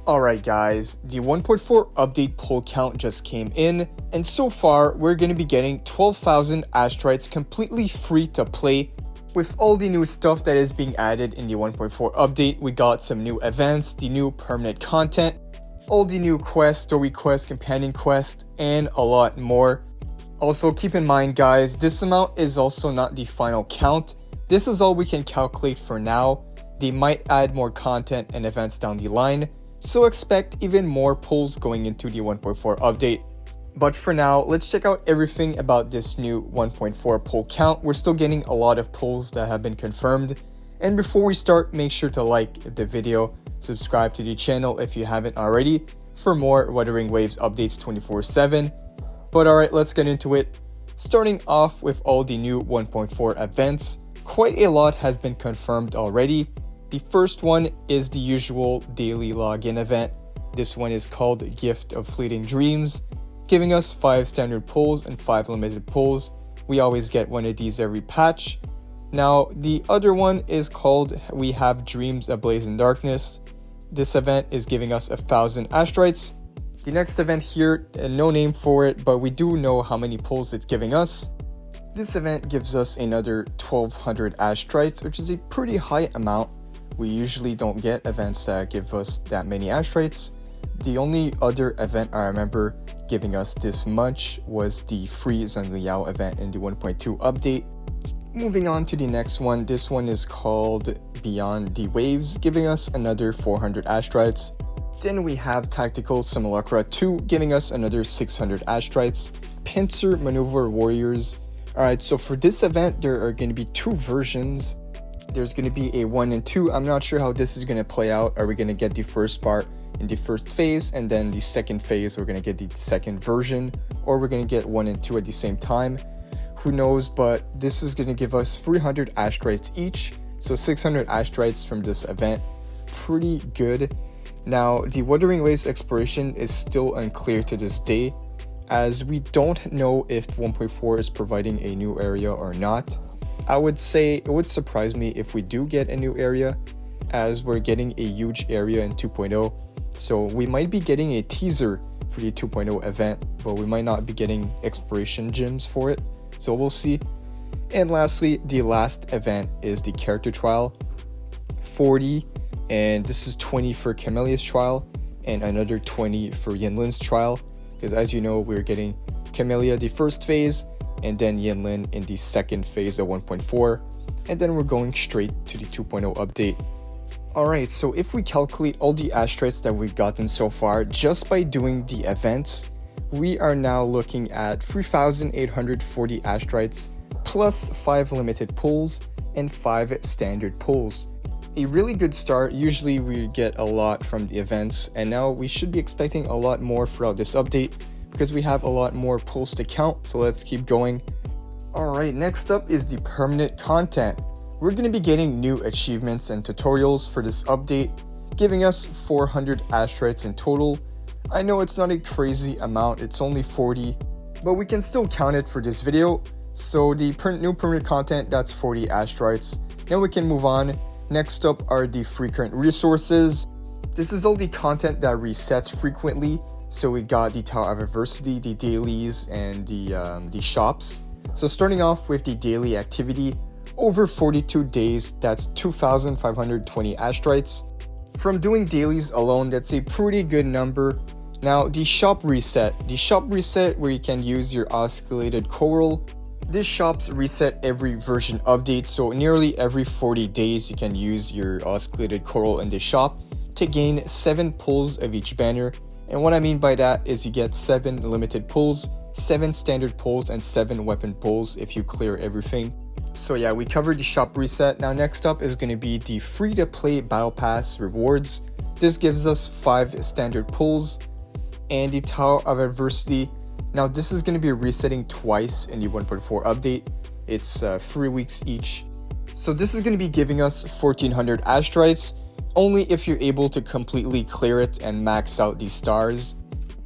Alright guys, the 1.4 update poll count just came in, and so far we're going to be getting 12,000 ASTRITES completely free to play. With all the new stuff that is being added in the 1.4 update, we got some new events, the new permanent content, all the new quests, story quests, companion quests, and a lot more. Also keep in mind guys, this amount is also not the final count. This is all we can calculate for now. They might add more content and events down the line, so expect even more polls going into the 1.4 update. But for now, let's check out everything about this new 1.4 poll count. We're still getting a lot of polls that have been confirmed. And before we start, make sure to like the video, subscribe to the channel if you haven't already for more Wuthering Waves updates 24/7. But alright, let's get into it. Starting off with all the new 1.4 events, quite a lot has been confirmed already. The first one is the usual daily login event. This one is called Gift of Fleeting Dreams, giving us 5 standard polls and 5 limited polls. We always get one of these every patch. Now, the other one is called We Have Dreams Ablaze in Darkness. This event is giving us 1,000 ASTRITES. The next event here, no name for it, but we do know how many polls it's giving us. This event gives us another 1,200 ASTRITES, which is a pretty high amount. We usually don't get events that give us that many ASTRITES. The only other event I remember giving us this much was the free Zhengliao event in the 1.2 update. Moving on to the next one, this one is called Beyond the Waves, giving us another 400 ASTRITES. Then we have Tactical Simulacra 2, giving us another 600 ASTRITES. Pincer Maneuver Warriors. Alright, so for this event, there are going to be 2 versions. There's going to be a 1 and 2. I'm not sure how this is going to play out. Are we going to get the first part in the first phase, and then the second phase we're going to get the second version, or we're going to get 1 and 2 at the same time? Who knows, but this is going to give us 300 ASTRITES each, so 600 ASTRITES from this event. Pretty good. Now, the Wuthering Waves exploration is still unclear to this day, as we don't know if 1.4 is providing a new area or not. I would say it would surprise me if we do get a new area, as we're getting a huge area in 2.0. So we might be getting a teaser for the 2.0 event, but we might not be getting exploration gems for it. So we'll see. And lastly, the last event is the character trial. 40, and this is 20 for Camellia's trial, and another 20 for Yinlin's trial. Because as you know, we're getting Camellia the first phase, and then Yinlin in the second phase of 1.4, and then we're going straight to the 2.0 update. Alright, so if we calculate all the ASTRITES that we've gotten so far just by doing the events, we are now looking at 3,840 ASTRITES plus 5 limited pulls and 5 standard pulls. A really good start. Usually we get a lot from the events, and now we should be expecting a lot more throughout this update, because we have a lot more pulls to count, so let's keep going. Alright, next up is the permanent content. We're going to be getting new achievements and tutorials for this update, giving us 400 ASTRITES in total. I know it's not a crazy amount, it's only 40, but we can still count it for this video. So the new permanent content, that's 40 ASTRITES. Now we can move on. Next up are the free current resources. This is all the content that resets frequently. So we got the Tower of Adversity, the dailies, and the shops. So starting off with the daily activity, over 42 days, that's 2,520 ASTRITES. From doing dailies alone, that's a pretty good number. Now the shop reset where you can use your oscillated coral. This shop's reset every version update, so nearly every 40 days you can use your oscillated coral in the shop to gain 7 pulls of each banner. And what I mean by that is you get 7 limited pulls, 7 standard pulls, and 7 weapon pulls if you clear everything. So yeah, we covered the shop reset. Now next up is going to be the free-to-play Battle Pass rewards. This gives us 5 standard pulls, and the Tower of Adversity. Now this is going to be resetting twice in the 1.4 update. It's 3 weeks each. So this is going to be giving us 1,400 ASTRITES, only if you're able to completely clear it and max out the stars.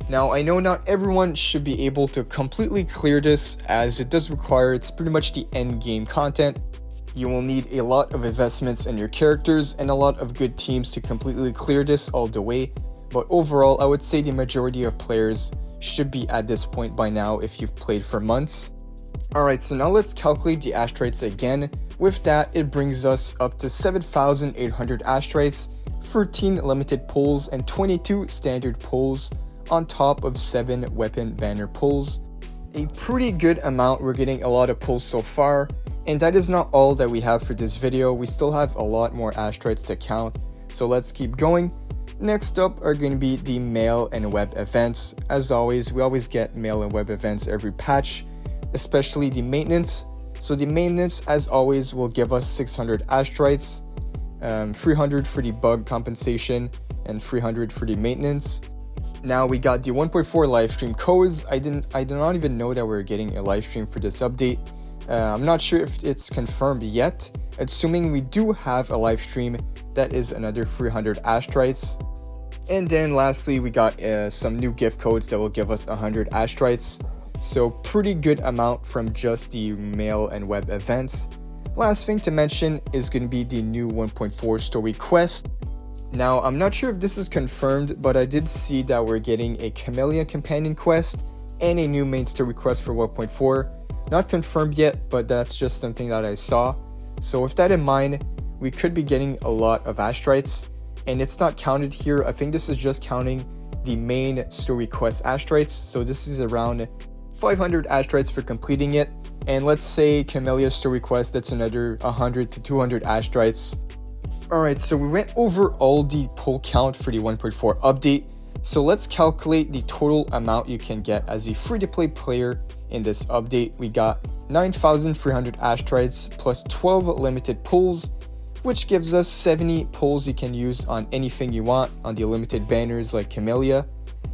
Now I know not everyone should be able to completely clear this, as it does require, it's pretty much the end game content. You will need a lot of investments in your characters and a lot of good teams to completely clear this all the way. but overall I would say the majority of players should be at this point by now if you've played for months. Alright, so now let's calculate the ASTRITES again. With that, it brings us up to 7,800 ASTRITES, 13 limited pulls, and 22 standard pulls, on top of 7 weapon banner pulls. A pretty good amount. We're getting a lot of pulls so far, and that is not all that we have for this video. We still have a lot more ASTRITES to count, so let's keep going. Next up are going to be the mail and web events. As always, we always get mail and web events every patch, especially the maintenance. So the maintenance, as always, will give us 600 ASTRITES, 300 for the bug compensation, and 300 for the maintenance. Now we got the 1.4 livestream codes. I did not even know that we were getting a livestream for this update. I'm not sure if it's confirmed yet. Assuming we do have a livestream, that is another 300 ASTRITES. And then lastly, we got some new gift codes that will give us 100 ASTRITES. So pretty good amount from just the mail and web events. Last thing to mention is going to be the new 1.4 story quest. Now, I'm not sure if this is confirmed, but I did see that we're getting a Chameleon companion quest and a new main story quest for 1.4. Not confirmed yet, but that's just something that I saw. So with that in mind, we could be getting a lot of ASTRITES, and it's not counted here. I think this is just counting the main story quest ASTRITES. So this is around 500 ASTRITES for completing it. And let's say Chameleon story quest, that's another 100 to 200 ASTRITES. Alright, so we went over all the pull count for the 1.4 update, so let's calculate the total amount you can get as a free-to-play player in this update. We got 9,300 ASTRITES plus 12 limited pulls, which gives us 70 pulls you can use on anything you want on the limited banners like Chameleon.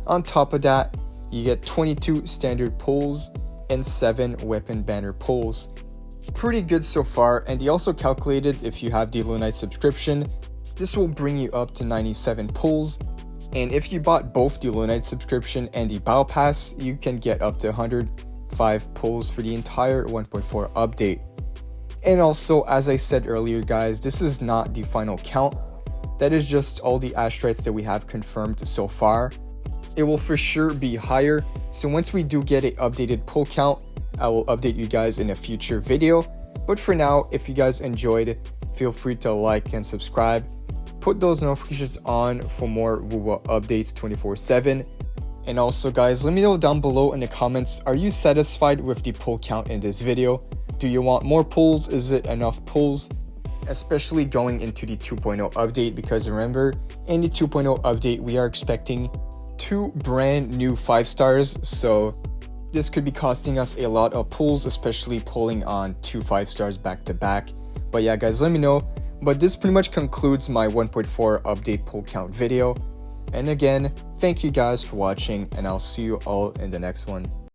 On top of that, you get 22 standard pulls and 7 weapon banner pulls. Pretty good so far, and they also calculated if you have the Lunite subscription, this will bring you up to 97 pulls, and if you bought both the Lunite subscription and the Battle Pass, you can get up to 105 pulls for the entire 1.4 update. And also, as I said earlier guys, this is not the final count. That is just all the ASTRITES that we have confirmed so far. It will for sure be higher, so once we do get an updated pull count, I will update you guys in a future video. But for now, if you guys enjoyed, feel free to like and subscribe. Put those notifications on for more WUWA updates 24/7. And also guys, let me know down below in the comments, are you satisfied with the pull count in this video? Do you want more pulls? Is it enough pulls? Especially going into the 2.0 update, because remember, in the 2.0 update, we are expecting 2 brand new 5 stars, so this could be costing us a lot of pulls, especially pulling on 2 5 stars back to back. But yeah guys, let me know. But this pretty much concludes my 1.4 update pull count video. And again, thank you guys for watching, and I'll see you all in the next one.